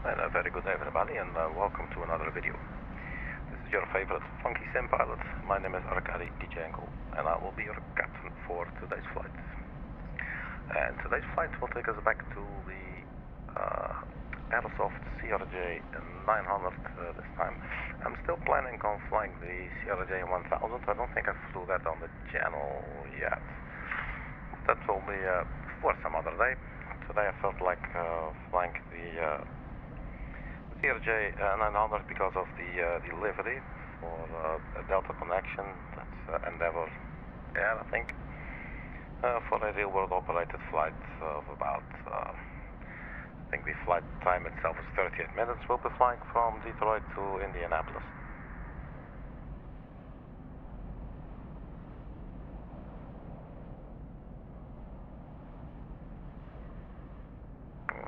And a very good day everybody, and welcome to another video. This is your favorite funky sim pilot. My name is Arkady Gidzenko, and I will be your captain for today's flight. And today's flight will take us back to the Airsoft CRJ-900 this time. I'm still planning on flying the CRJ-1000. I don't think I flew that on the channel yet. That will be for some other day. Today I felt like flying the CRJ-900 because of the livery for a Delta connection. That's Endeavor Air, I think, for a real-world operated flight of about, I think the flight time itself is 38 minutes. We'll be flying from Detroit to Indianapolis.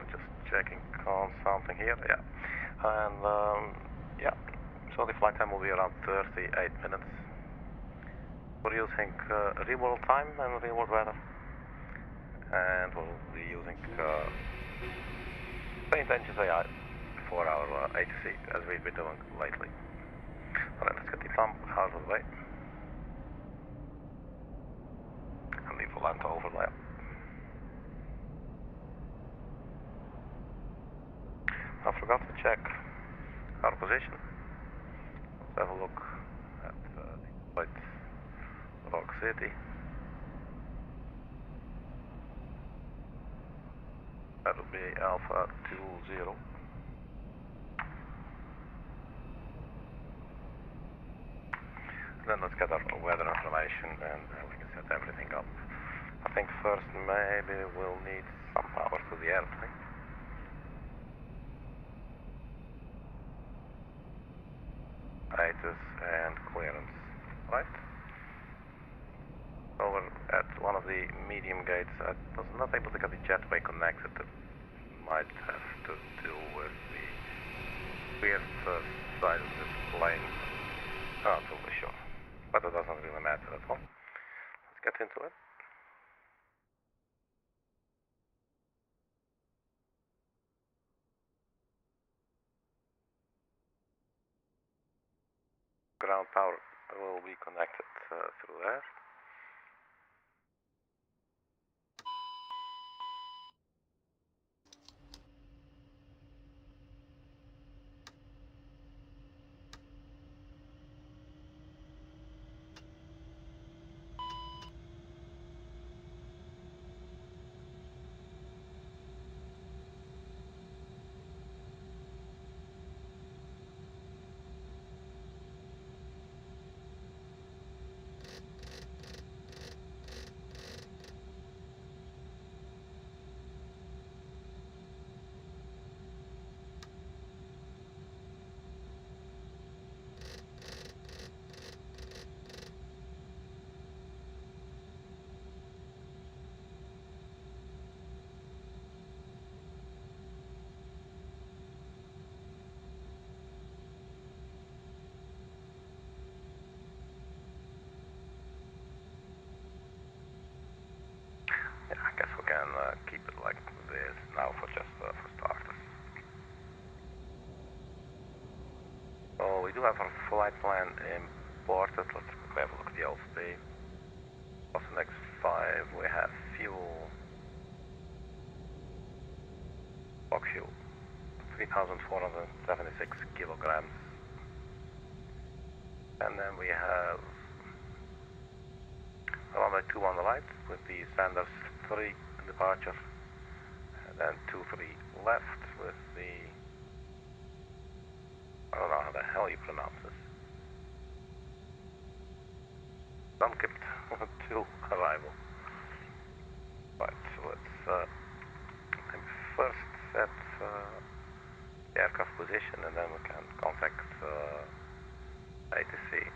Just checking on something here, yeah. And yeah, so the flight time will be around 38 minutes. We're using real-world time and real-world weather, and we'll be using Paint Engines AI for our ATC, as we've been doing lately. Alright, let's get the thumb out of the way and leave the land to overlap. I forgot to check our position. Let's have a look at Detroit Rock City. That will be Alpha 20. Then let's get our weather information and we can set everything up. I think first maybe we'll need some power to the airplane. Status and clearance, right? Over at one of the medium gates, I was not able to get the jetway connected. That might have to do with the weird side of this plane. Not totally sure, but it doesn't really matter at all. Let's get into it. Ground power will be connected through there. Yeah, I guess we can keep it like this now for just for starters. So we do have our flight plan imported. Let's quickly have a look at the LSP. Also next 5 we have fuel, box fuel, 3,476 kilograms. And then we have runway 2 on the right with the Sanders 3 departure, and then 23 left with the, I don't know how the hell you pronounce this, Dunkirk 2 arrival. Right, so let's first set the aircraft position and then we can contact ATC.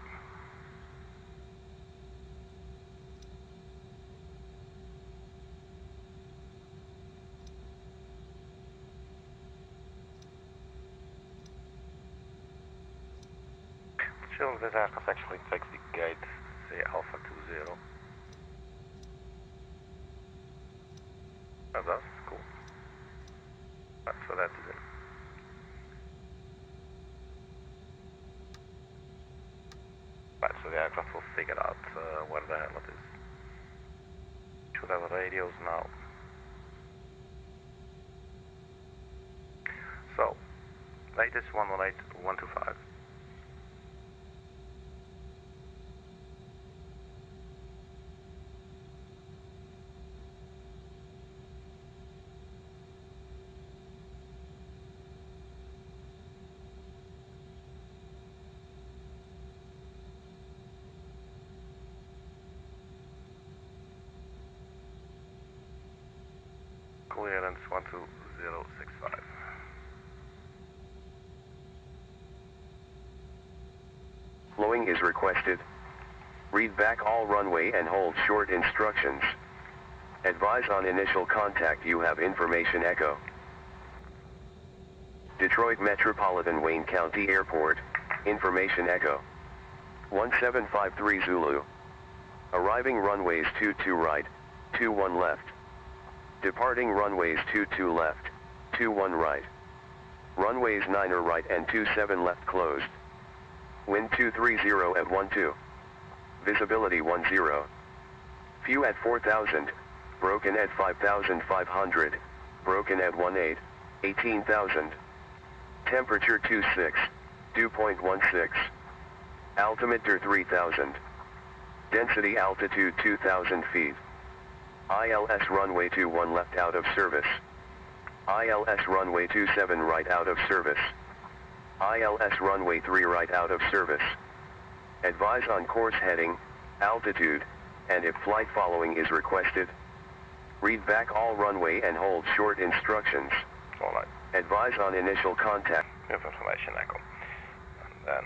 Sure, this aircraft actually takes the gate, say Alpha 20. That does, cool. Right, so that is in. aircraft will figure out where the hell it is. Should have radios now. So, latest 118.125. Clearance 12065. Flowing is requested. Read back all runway and hold short instructions. Advise on initial contact you have information echo. Detroit Metropolitan Wayne County Airport, information echo. 1753 Zulu. Arriving runways 22 right, 21 left. Departing runways 22 left, 21 right. Runways 9 right and 27 left closed. Wind 230 at 12. Visibility 10. Few at 4,000, broken at 5,500, broken at 18, 18,000. Temperature 26, dew point 16. Altimeter 3,000. Density altitude 2,000 feet. ILS runway 21 left out of service. ILS runway 27 right out of service. ILS runway 3 right out of service. Advise on course heading, altitude, and if flight following is requested. Read back all runway and hold short instructions. Alright. Advise on initial contact. Give information echo. And then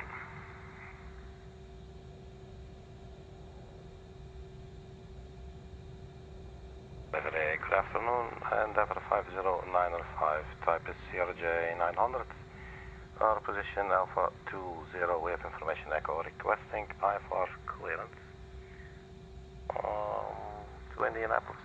good afternoon, Endeavour 50905, type is CRJ-900. Our position Alpha 20, we have information echo requesting IFR clearance to Indianapolis.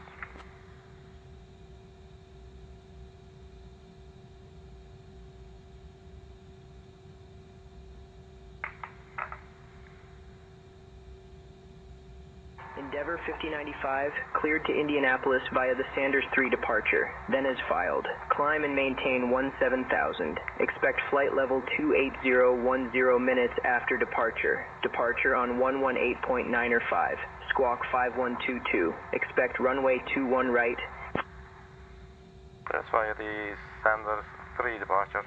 Endeavour 5095, cleared to Indianapolis via the Sanders 3 departure, then as filed. Climb and maintain 17,000. Expect flight level 28010 minutes after departure. Departure on 118.905. Squawk 5122. Expect runway 21 right. That's via the Sanders 3 departure.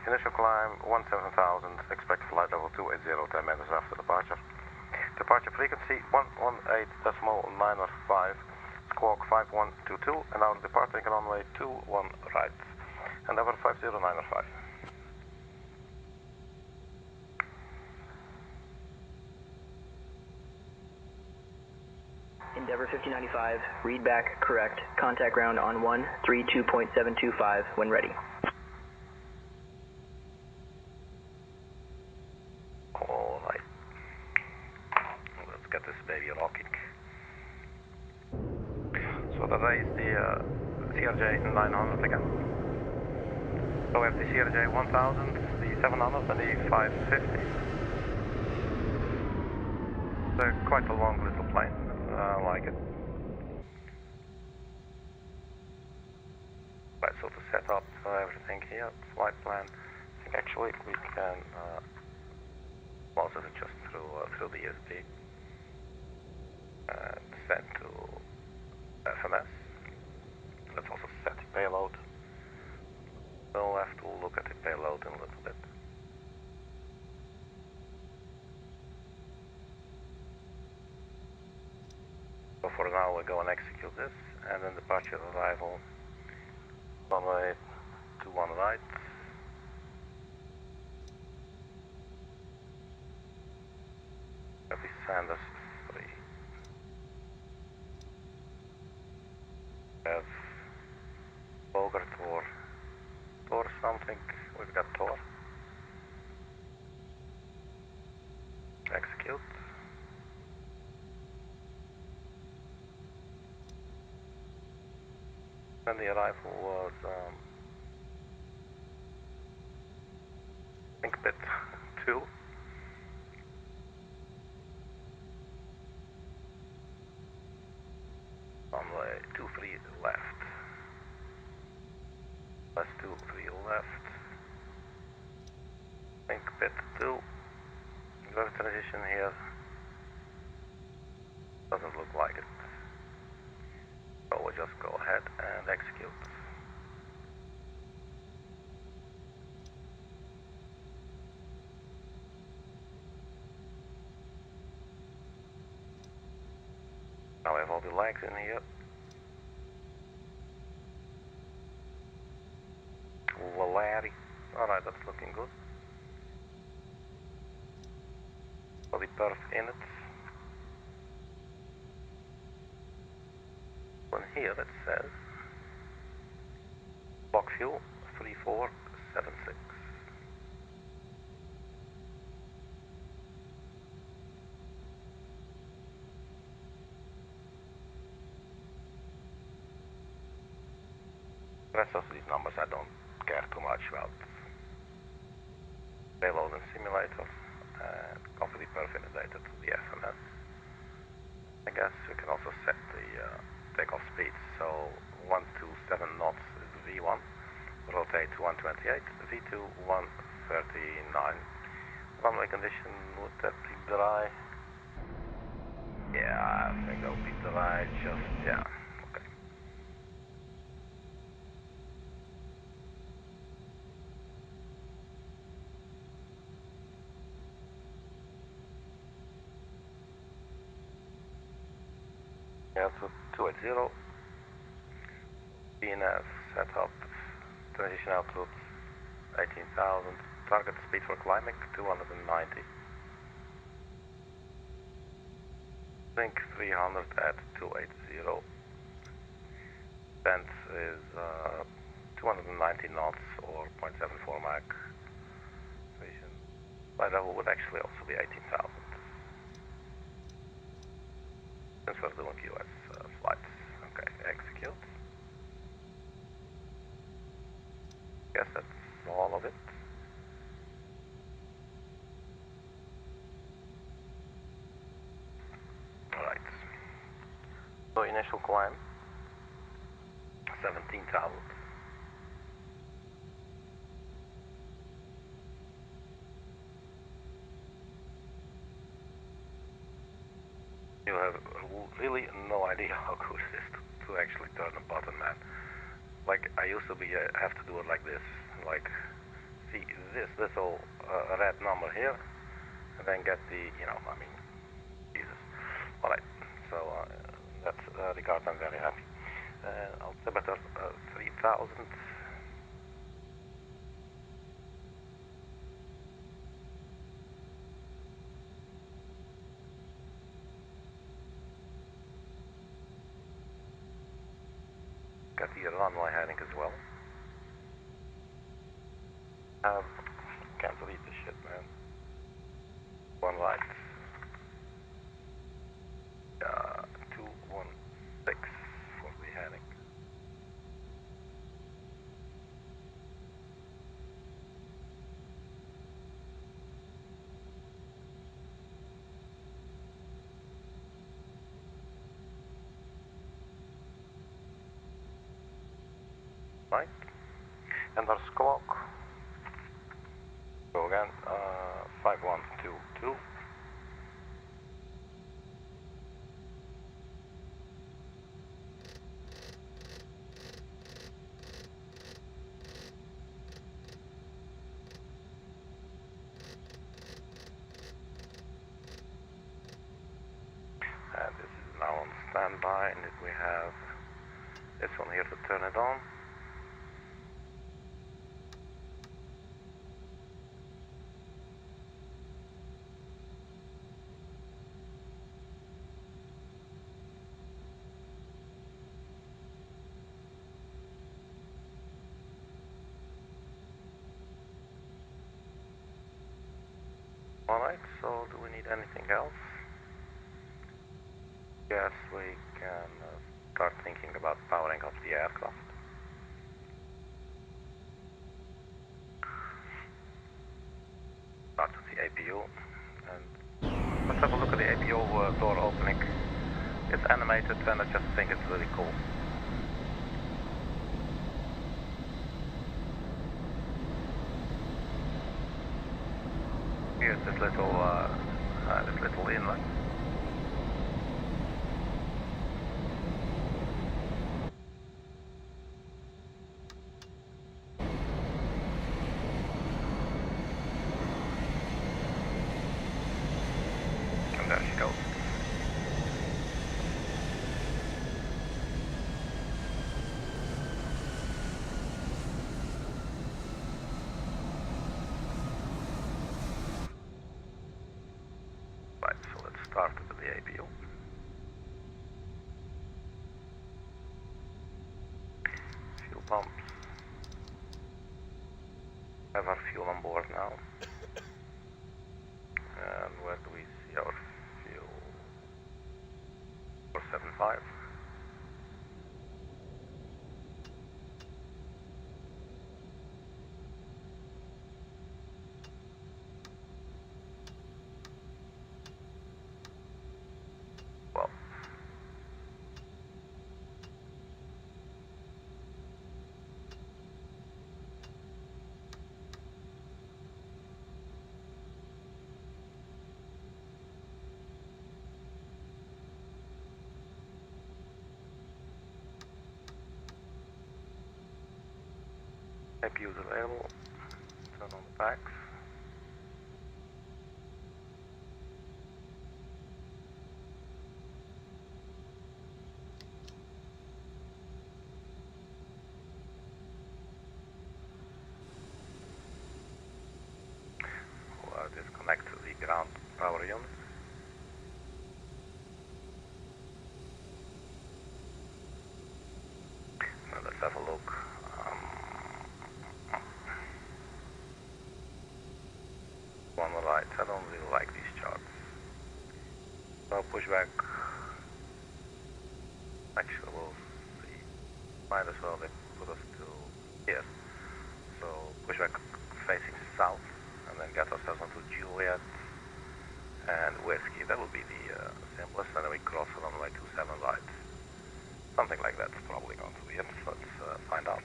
Initial climb 17,000. Expect flight level 280 10 minutes after departure. Departure frequency 118.905, squawk 5122, and now departing runway 21 right. Endeavour 50905. Endeavour 5095, read back correct. Contact ground on 132.725 when ready. Alright. Let's get this baby rocking. So that is the CRJ-900 again. So we have the CRJ-1000, the 700 and the 550. They're quite a long little plane. I like it. Right, so to set up everything here, flight plan, I think actually we can process it just through the USB and send to FMS. Let's also set the payload. We'll have to look at the payload in a little bit. So for now we go and execute this, and then departure arrival runway 21 right. That'll be Sanders 3. We have Bogart or TORRR something. We've got TORRR. Execute. And the arrival was SNKPT 2. 2 free left. Plus 2 free left. Think pit 2. Gravity transition here. Doesn't look like it. So we'll just go ahead and execute. Now we have all the legs in here. Larry. Alright, that's looking good. For the perf in it. On here it says block fuel 3476. The rest of these numbers I don't care too much about. Payload and simulator, and copy the perf in the data to the SMS. I guess we can also set the takeoff speed. So 127 knots is V1, rotate to 128, V2 139. Runway condition, would that be dry? Yeah, I think that would be dry, just, yeah, okay. Yeah, to 280. PNF setup, transition altitude 18,000, target speed for climbing 290. Think 300 at 280. Descent is 290 knots or 0.74 Mach. Vision. Flight level would actually also be 18,000. Since we're doing US flights. Okay, execute. Guess that's all of it. Alright. So initial climb 17,000. You have really no idea how good it is to actually turn a button, man. Like, I used to be, have to do it like this. Like, see this little red number here, and then get the, you know, I mean, Jesus. Alright, so that's regard, I'm very happy. Altimeter 3000. Got the runway heading as well. Can't read this shit, man. One right. 216 for the heading. Right. And there's clock. Go again. 5122. And this is now on standby, and we have this one here to turn it on. Alright, so do we need anything else? Yes, we can start thinking about powering up the aircraft. Start with the APU, and let's have a look at the APU door opening. it's animated and I just think it's really cool. Here's this little inlet. And there she goes. Right, so let's start with the APU. Fuel pumps. Have our fuel on board now. And where do we see our fuel? 475. Well, APU is available. Turn on the packs. We'll disconnect the ground power unit. Now let's have a look. On the right, I don't really like these charts. So pushback. Actually, we'll see. Might as well they put us to here. So pushback facing south, and then get ourselves onto Juliet and Whiskey. That would be the simplest, and then we cross the runway 27 right. Something like that's probably going to be it. Let's find out.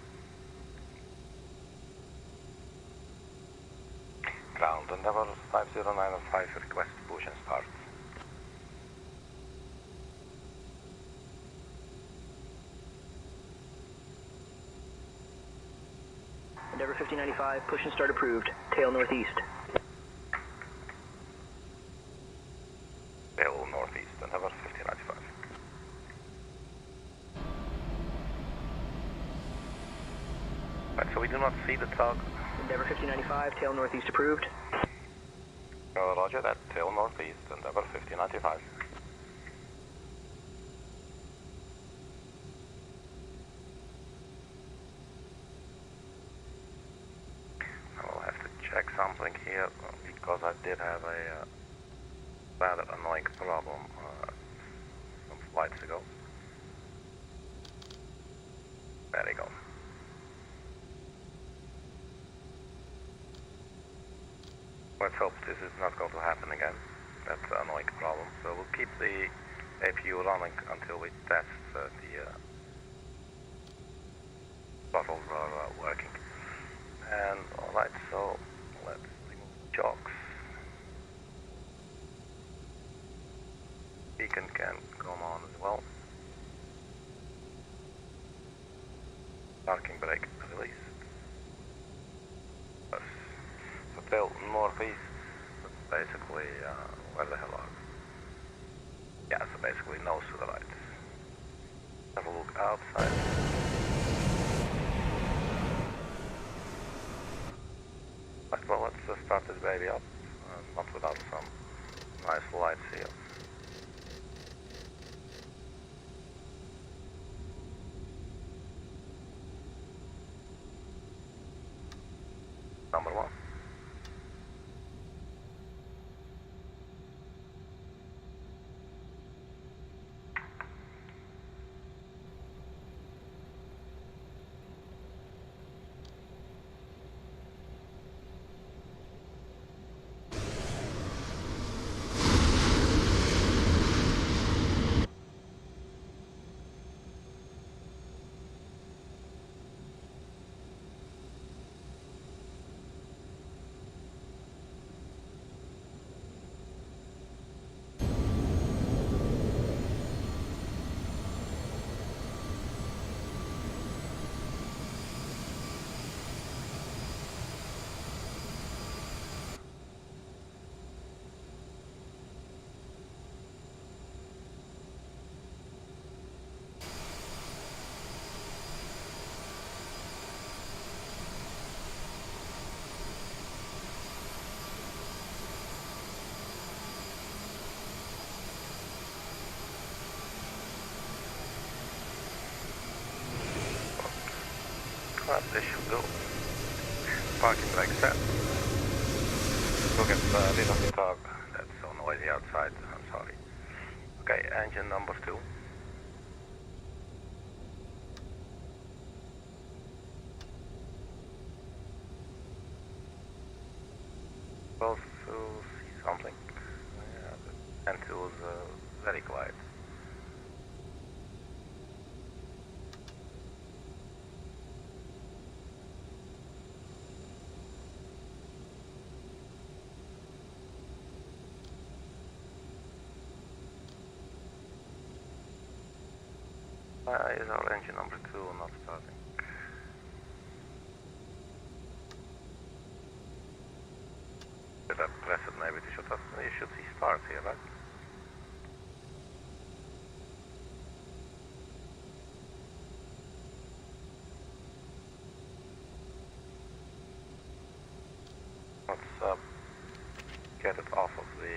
Ground Endeavour 5095, request push and start. Endeavour 5095, push and start approved. Tail northeast. Tail northeast, Endeavour 5095. Right, so we do not see the tug. Endeavour 5095, tail northeast approved. Roger that, tail northeast, Endeavour 5095. I will have to check something here because I did have a rather annoying problem some flights ago. There you go. Let's hope this is not going to happen again. That's an annoying problem. So we'll keep the APU running until we test the throttles are working. And alright, so let's remove chocks. Beacon can come on as well. Parking brake released. So tail northeast, that's basically, where the hell are we? Yeah, so basically nose to the right. Have a look outside. Right, well, let's start this baby up, not without some nice lights here. Number one. do. Parking brake set. Look at rid of the dog. That's so noisy outside. I'm sorry. Okay, engine number 2. Supposed to see something. Yeah, the N2 is very quiet. Is our engine number 2 not starting? Did I press it? Maybe you should see start here, right? Let's get it out of the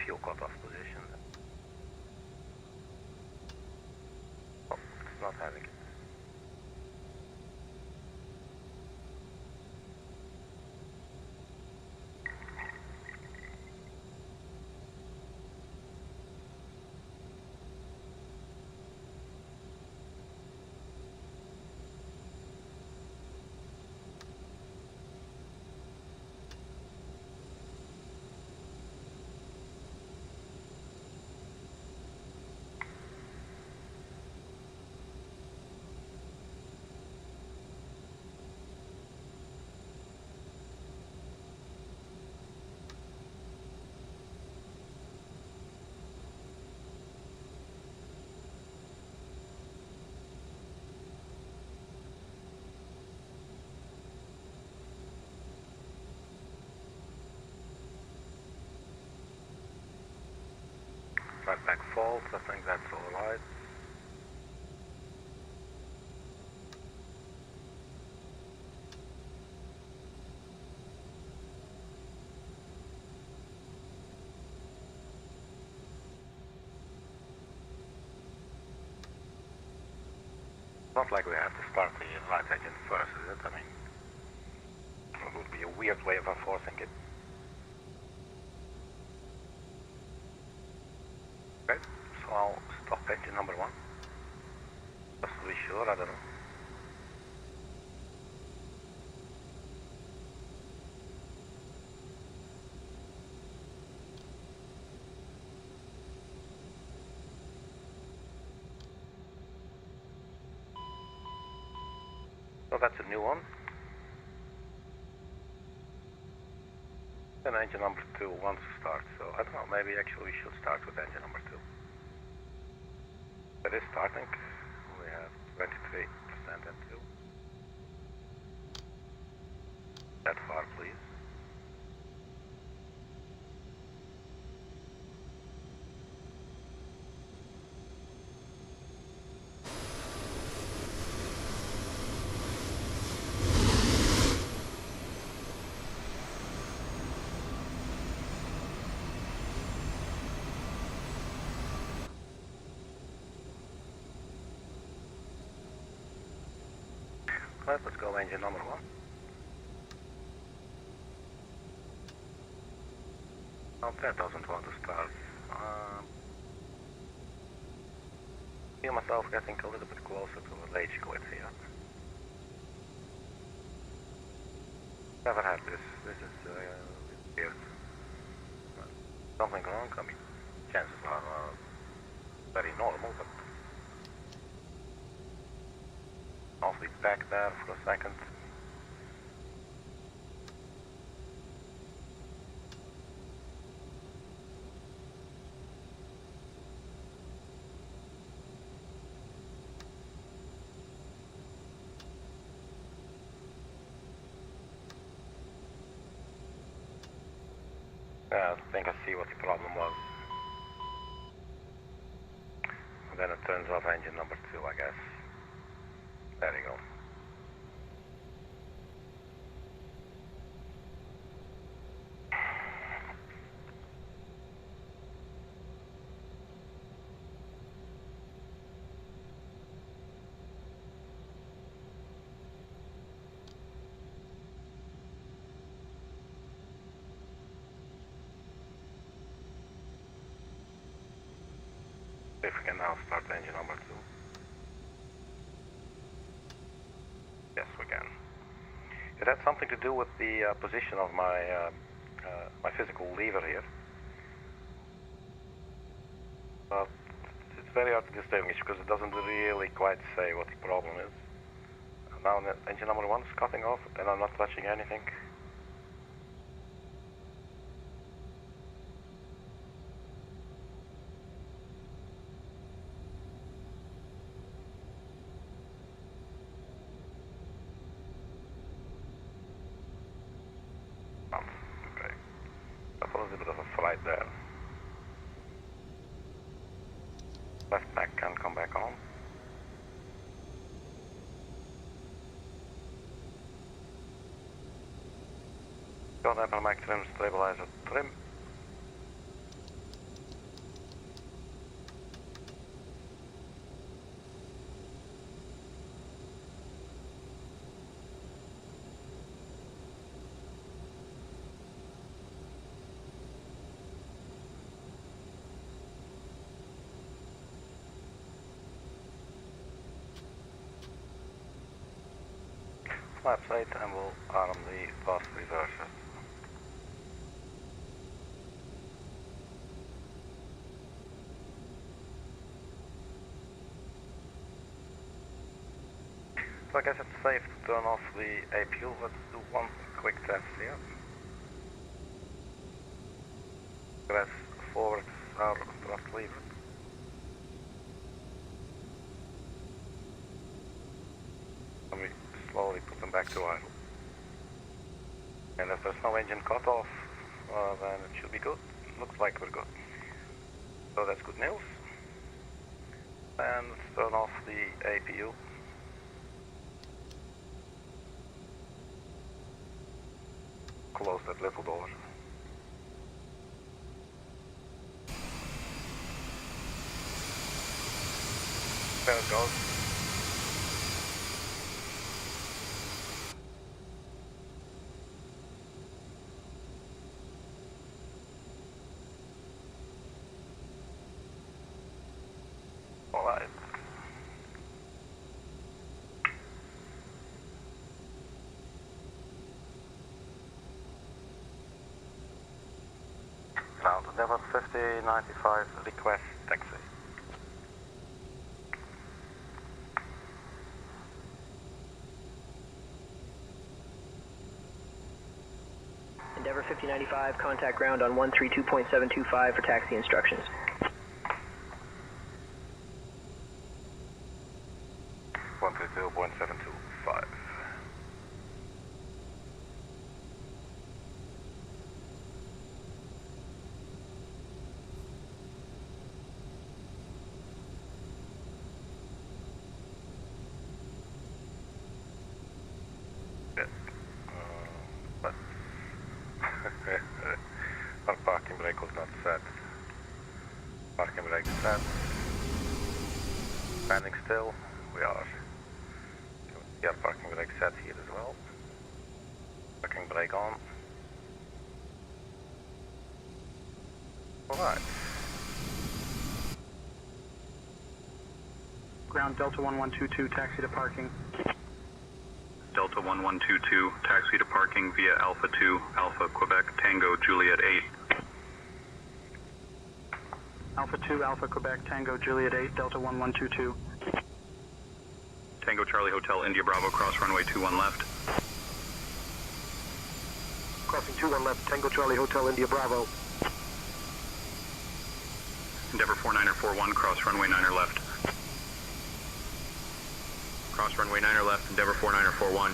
fuel cutoff position. Oh, it's not having it. Right back fault, I think that's alright. Not like we have to start the right engine first, is it? I mean, it would be a weird way of enforcing it. Okay, so I'll stop engine number 1. Just to be sure, I don't know. So that's a new one. Then engine number 2 wants to start, so I don't know, maybe actually we should start with engine number 2. It is starting. We have 23% and 2. That far, please. Right, let's go engine number 1. Oh, that doesn't want to start. Feel myself getting a little bit closer to the rage quit here. Never had this. This is weird. Something wrong? I mean, chances are very normal, but awfully back there for a second. Yeah, I think I see what the problem was. And then it turns off engine number 2, I guess. There you go. If we can now start engine number 2. Yes, we can. It had something to do with the position of my my physical lever here. But it's very hard to distinguish because it doesn't really quite say what the problem is. Now engine number 1 is cutting off and I'm not touching anything. Okay. That was a bit of a flight there. Left back can come back on. Got Mac trim, stabilizer trim. Flap plate and we'll arm the fast reverser. So I guess it's safe to turn off the APU. Let's do one quick test here. Press forward our thrust lever. And we slowly put them back to idle. And if there's no engine cut off, then it should be good. Looks like we're good. So that's good news. And let's turn off the APU. Close that little door. There it goes. All right. Now, there was 5095 request taxi. Endeavor 5095, contact ground on 132.725 for taxi instructions. 132.725. But our parking brake was not set. Parking brake set. Standing still. We are. We have parking brake set here as well. Parking brake on. Alright. Ground Delta 1122, taxi to parking. Delta 1122, taxi to parking via Alpha 2, Alpha Quebec Tango Juliet 8. Alpha 2, Alpha Quebec Tango Juliet 8, Delta 1122. Tango Charlie Hotel India Bravo, cross runway 21 left. Crossing 21 left, Tango Charlie Hotel India Bravo. Endeavor 4941, cross runway 9er left. Cross runway 9er left, Endeavor 4941.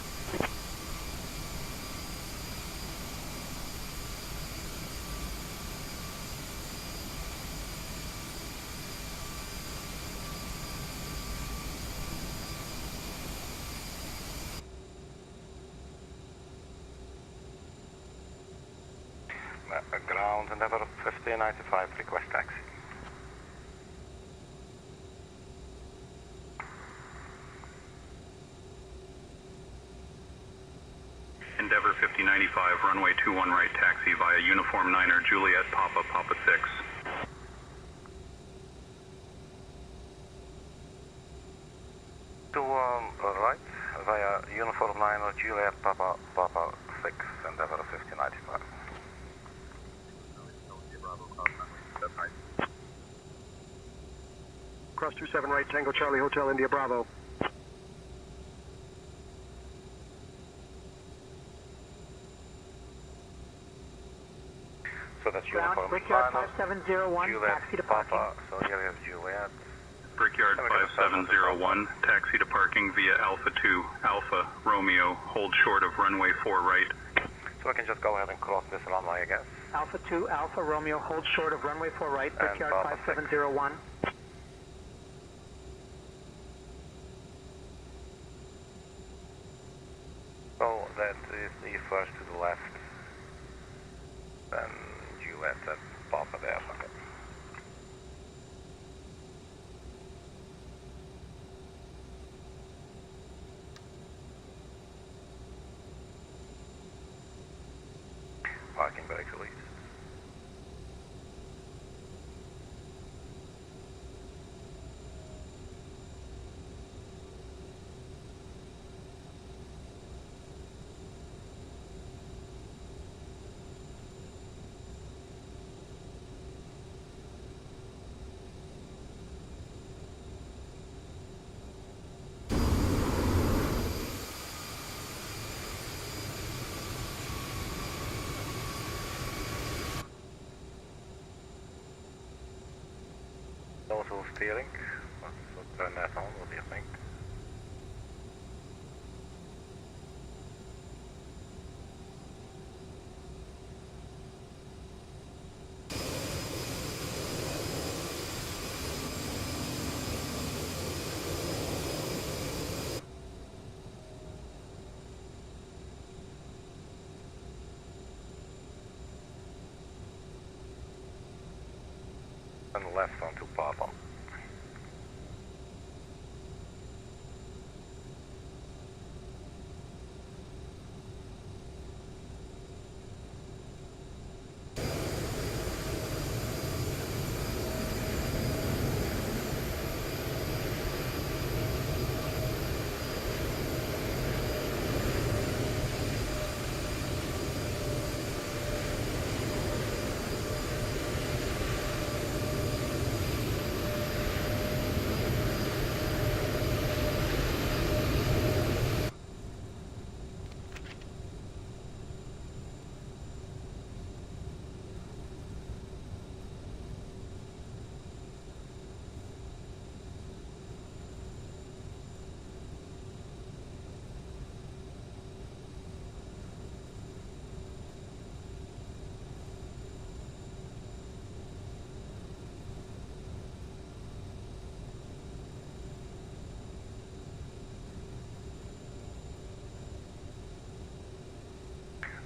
Ground Endeavor 5095, request taxi. Endeavor 5095, runway 21 right, taxi via Uniform 9er Juliet Papa Papa 6. To right via Uniform 9 or Juliet Papa 6 Endeavor 5095. Cross 27 right, Tango Charlie Hotel India Bravo. So that's Ground, Uniform Brickyard 9, 5701, Juliet taxi to parking. Papa, so here is Juliet. Brickyard 5701, taxi to parking via Alpha 2, Alpha, Romeo, hold short of runway 4 right. So I can just go ahead and cross this runway, I guess. Alpha 2, Alpha, Romeo, hold short of runway 4 right, And Brickyard Papa 5701. So that is the first to the left. Then Juliet at Papa there. Okay. Parking brakes released. Also steering. Let's turn that on. What do you think? And left onto Papa.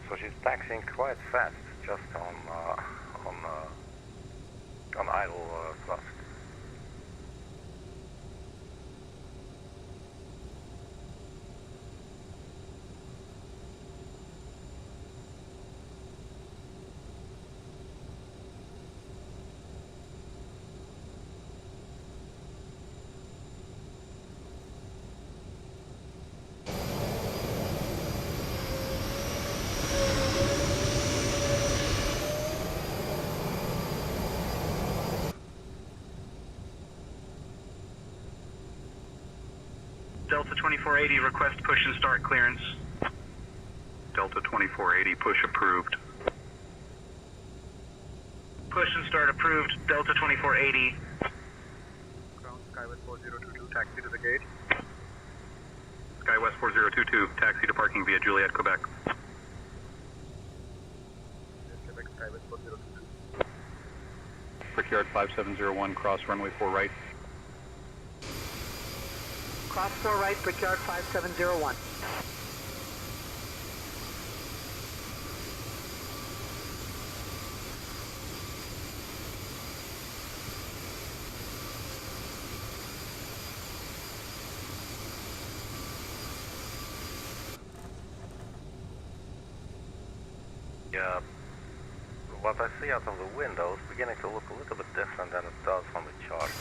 So she's taxiing quite fast, just on idle thrust. Delta 2480, request push and start clearance. Delta 2480, push approved. Push and start approved, Delta 2480. Ground Skywest 4022, taxi to the gate. SkyWest 4022, taxi to parking via Juliet, Quebec. Quebec Skywest 4022. Brickyard 5701, cross runway 4 right. Cross 4 right, Brickyard 5701. Yeah, what I see out of the window is beginning to look a little bit different than it does on the chart.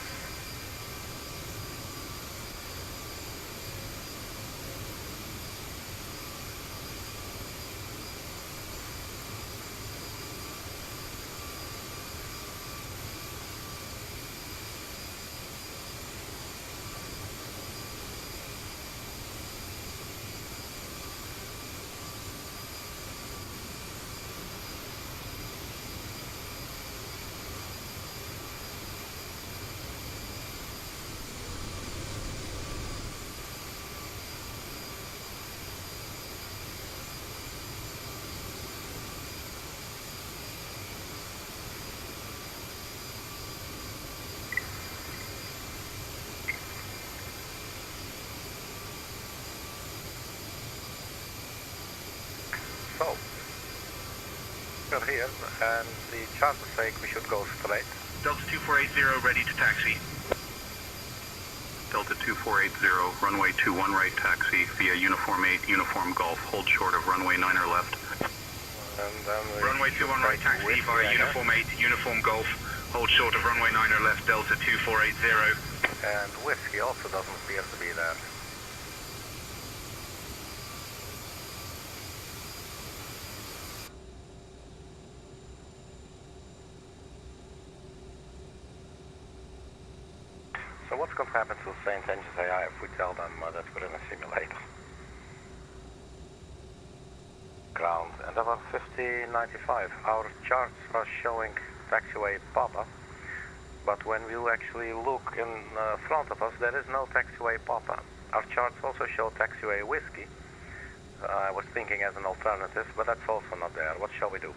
So, we're here, and the charter sake we should go straight. Delta 2480, ready to taxi. Delta 2480, runway 21 right taxi via Uniform 8, Uniform Golf, hold short of runway 9er left. And then Runway 21 right taxi via Uniform 8, Uniform Golf, hold short of runway 9er left, Delta 2480. And whiskey also doesn't appear to be there. So what's going to happen to St. Ange's AI if we tell them that we're in a simulator? Ground, and about 5095. Our charts are showing taxiway Papa, but when we actually look in front of us, there is no taxiway Papa. Our charts also show taxiway Whiskey. I was thinking as an alternative, but that's also not there. What shall we do?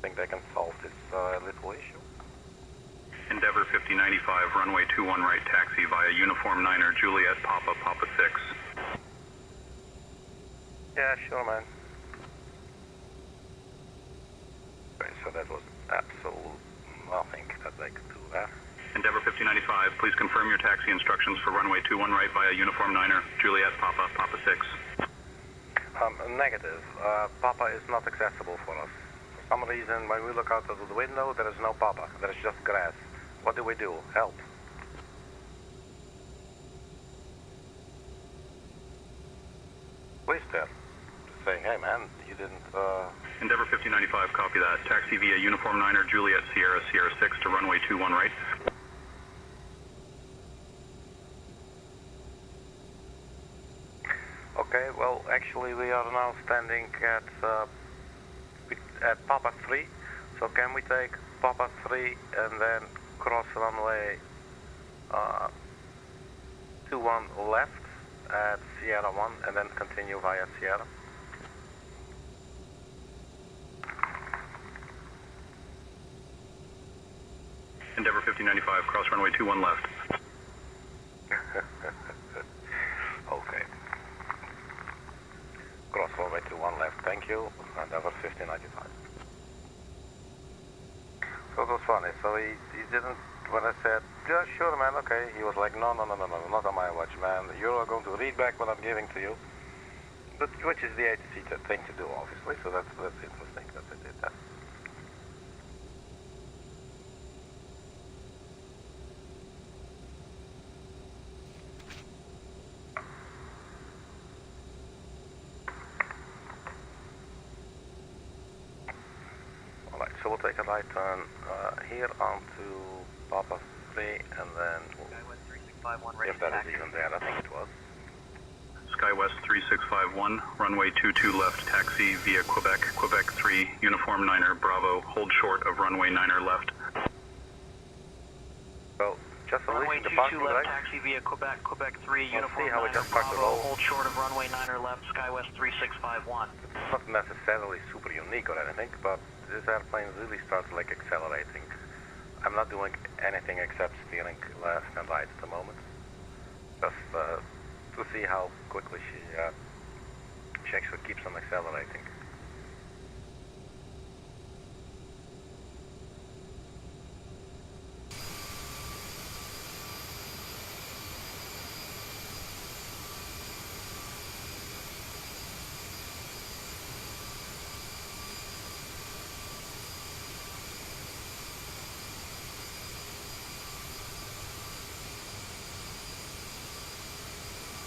Think they can solve this little issue? Endeavor 5095, runway 21 right taxi via Uniform 9er, Juliet Papa, Papa 6. Yeah, sure, man. Okay, so that was absolute nothing that they could do there. Endeavor 5095, please confirm your taxi instructions for runway 21 right via Uniform 9er, Juliet Papa, Papa 6. Negative. Papa is not accessible for us. For some reason, when we look out of the window, there is no Papa. There is just grass. What do we do? Help. Police there. Just saying, hey man, you didn't, Endeavor 5095, copy that. Taxi via Uniform 9er, Juliet Sierra, Sierra 6 to runway 21 right. Okay, well, actually we are now standing at Papa 3. So can we take Papa 3 and then cross runway 21 left at Sierra 1 and then continue via Sierra? Endeavor 5095, cross runway 21 left. Okay. Cross runway 21 left, thank you. Endeavor 5095. So it was funny, so he didn't, when I said, yeah, sure man, okay, he was like, no, not on my watch, man, you're going to read back what I'm giving to you, but which is the ATC thing to do, obviously, so that's interesting that they did that. Alright, so we'll take a right turn here onto Papa 3 and then, if that is even there, I think it was. SkyWest 3651, runway 22 left, taxi via Quebec, Quebec 3, Uniform 9er, Bravo, hold short of runway 9er left. So, just runway releasing the 22 parking left, brake. taxi via Quebec, Quebec 3, We'll Uniform see how we 9er, just start to Bravo, roll. hold short of runway 9er left, SkyWest 3651. It's not necessarily super unique or anything, but this airplane really starts like accelerating. I'm not doing anything except steering left and right at the moment. Just to see how quickly she actually keeps on accelerating.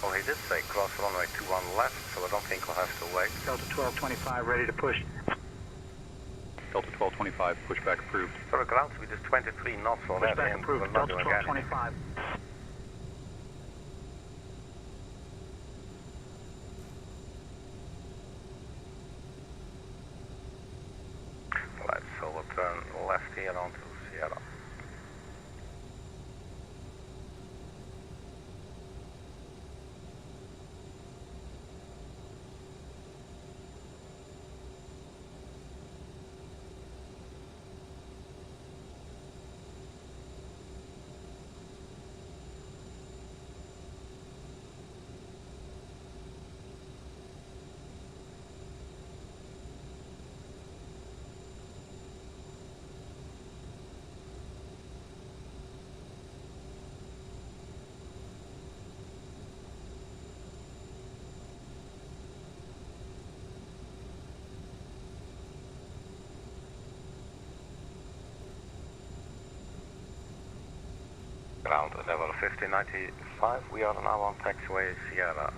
Well, he did say cross runway 21 left, so I don't think we'll have to wait. Delta 1225, ready to push. Delta 1225, pushback approved. So the ground speed is 23 knots already, Pushback and approved, we're not Delta doing anything. 1225. Right, so we'll turn left here onto Sierra. Ground level 5095. We are now on taxiway Sierra.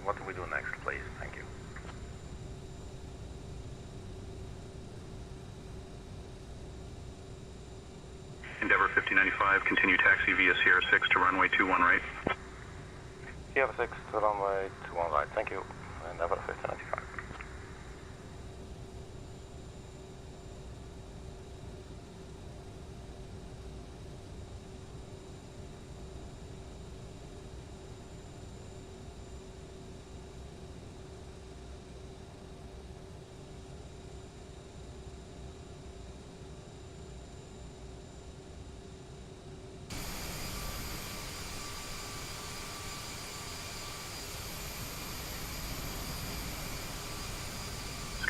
What do we do next, please? Thank you. Endeavor 5095, continue taxi via Sierra 6 to runway 21 right. Sierra 6 to runway 21 right. Thank you. Endeavor 5095.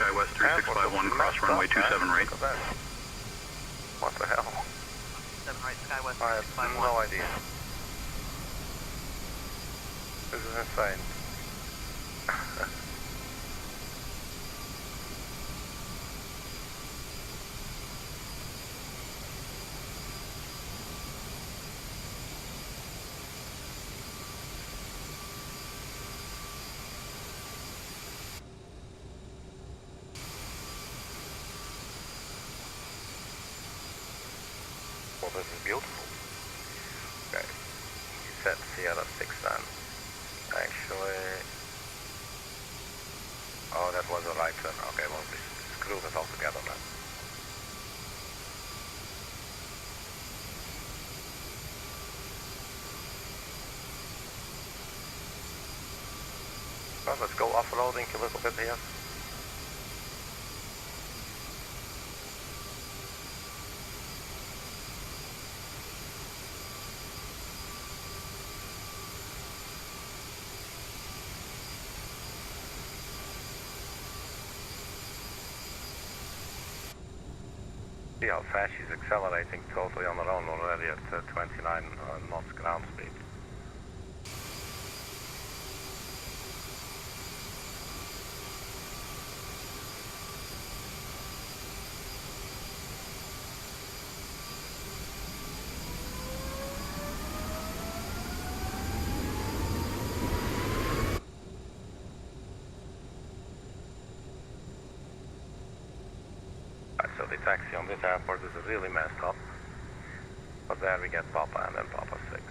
SkyWest 3651, cross runway 27 right. Look at that. What the hell? 7 right, SkyWest I have 3651. no idea. This is insane. Well, this is beautiful. Okay. You said Sierra 6 then. Actually... Oh, that was a right turn. Okay, well, we screwed it all together then. Well, let's go off-roading a little bit here. See how fast she's accelerating totally on her own already at 29 knots ground speed. So the taxi on this airport is really messed up. But there we get Papa and then Papa 6.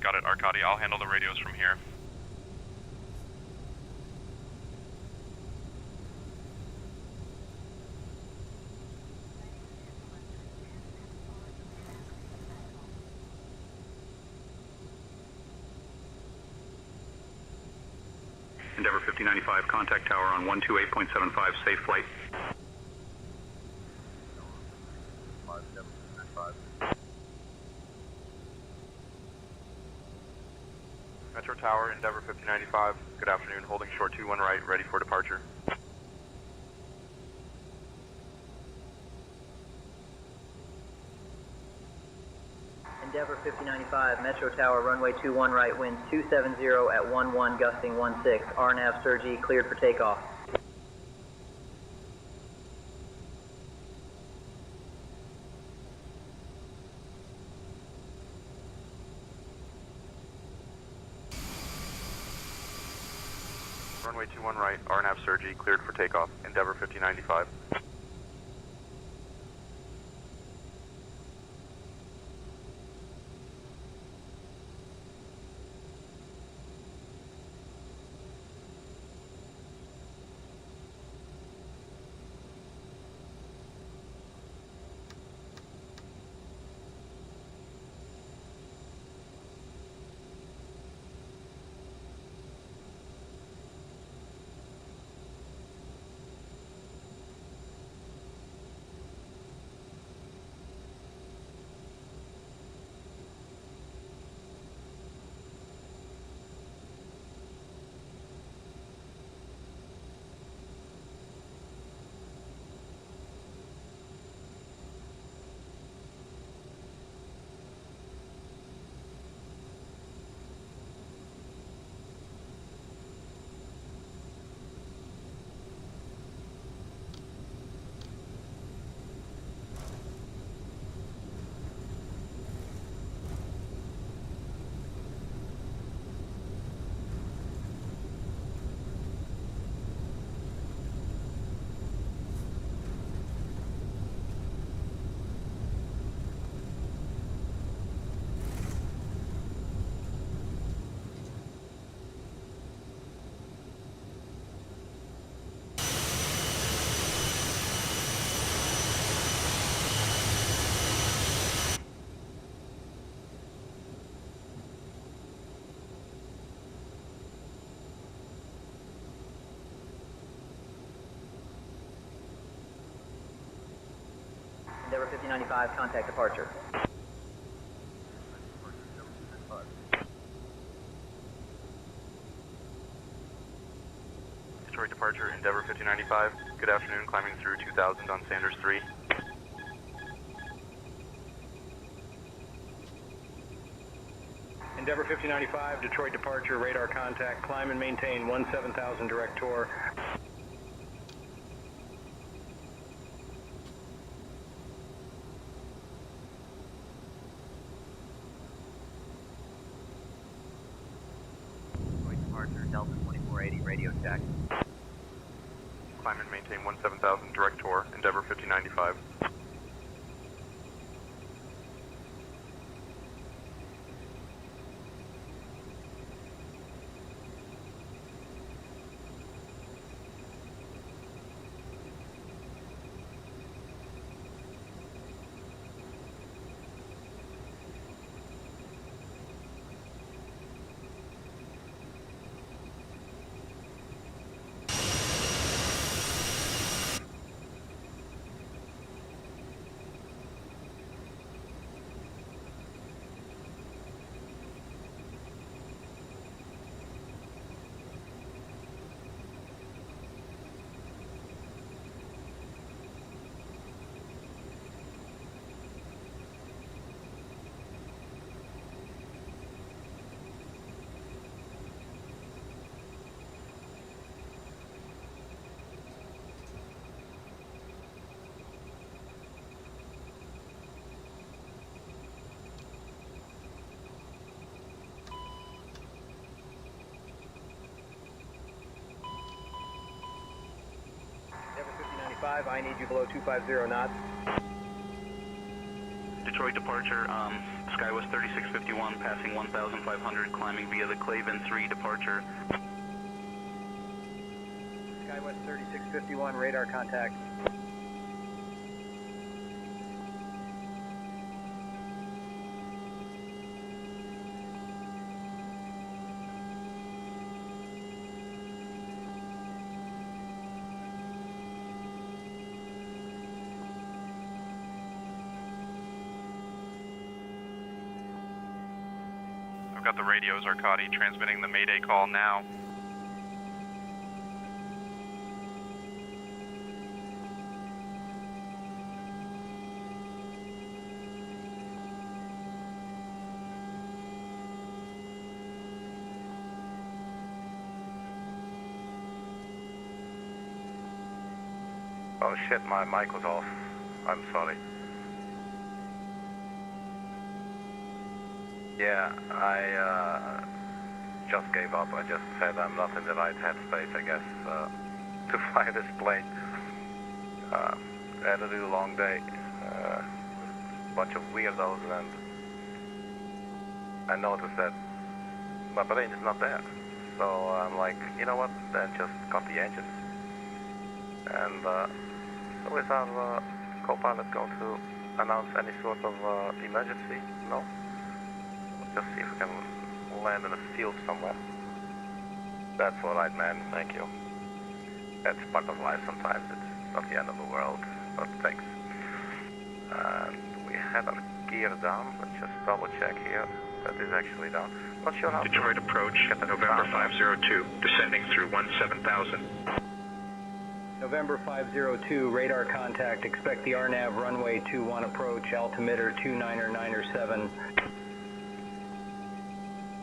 Got it, Arkady. I'll handle the radios from here. Endeavor 5095, contact tower on 128.75, safe flight. Metro Tower, Endeavor 5095. Good afternoon, holding short 21 right, ready for departure. Endeavor 5095, Metro Tower, runway 21 right, winds 270 at 11, gusting 16. RNAV Sergi, cleared for takeoff. Runway 21 right, RNAV Sergi, cleared for takeoff. Endeavor 5095. Endeavor 5095, contact departure. Detroit departure, Endeavor 5095. Good afternoon, climbing through 2000 on Sanders 3. Endeavor 5095, Detroit departure, radar contact, climb and maintain 17,000 direct TORRR. Detroit departure, Delta 2480, radio check. Climb and maintain 17,000 direct TORRR, Endeavor 5095. Endeavor 5095, I need you below 250 knots. Detroit departure, Skywest 3651, passing 1,500, climbing via the Clavin 3 departure. Skywest 3651, radar contact. I've got the radios, Arkady, transmitting the Mayday call now. Oh shit, my mic was off. I'm sorry. Yeah, I just gave up. I just said I'm not in the right headspace, I guess, to fly this plane. I had a really long day. Bunch of weirdos, and I noticed that my brain is not there. So I'm like, you know what, then just cut the engine. And so is our co-pilot going to announce any sort of emergency? No? Just see if we can land in a field somewhere. That's alright, man. Thank you. That's part of life sometimes. It's not the end of the world. But thanks. And we have our gear down. Let's just double check here. That is actually down. Not sure how. Detroit approach, November 502, descending through 17,000. November 502, radar contact. Expect the RNAV runway 21 approach, altimeter 29907.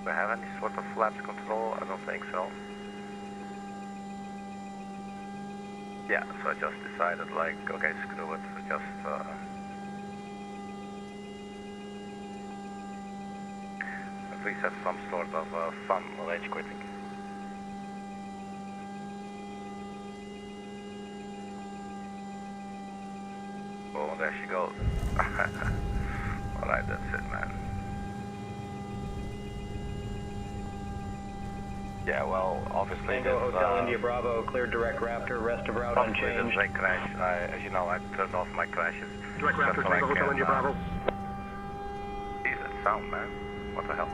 Do we have any sort of flaps control? I don't think so. Yeah, so I just decided, like, okay, screw it. Just, at least have some sort of fun rage quitting. Oh, there she goes. Alright, that's it, man. Yeah, well, obviously Tango Hotel India Bravo, cleared direct Raptor, rest of route unchanged. They crash. As you know, I turned off my crashes. Direct Raptor, Tango Hotel India Bravo. Jeez, that sound, man. What the hell?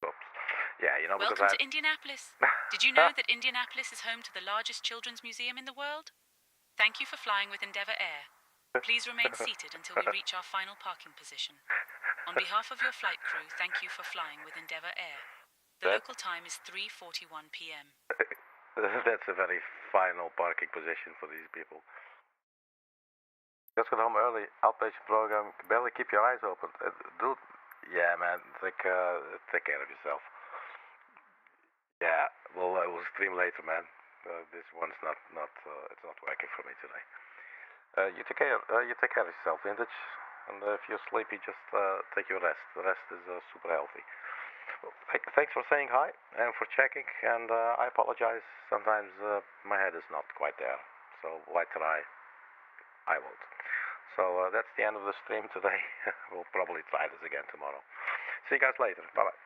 Oops. Yeah, you know, because Welcome to Indianapolis. Did you know that Indianapolis is home to the largest children's museum in the world? Thank you for flying with Endeavour Air. Please remain seated until we reach our final parking position. On behalf of your flight crew, thank you for flying with Endeavour Air. The local time is 3:41 p.m. That's a very final parking position for these people. Just got home early, outpatient program, barely keep your eyes open. Dude, yeah man, take care of yourself. Yeah, we'll stream later, man. This one's not it's not working for me today. You take care of yourself, Vintage. And if you're sleepy, just take your rest. The rest is super healthy. Well, thanks for saying hi and for checking. And I apologize. Sometimes my head is not quite there. So why try? I won't. So that's the end of the stream today. We'll probably try this again tomorrow. See you guys later. Bye bye.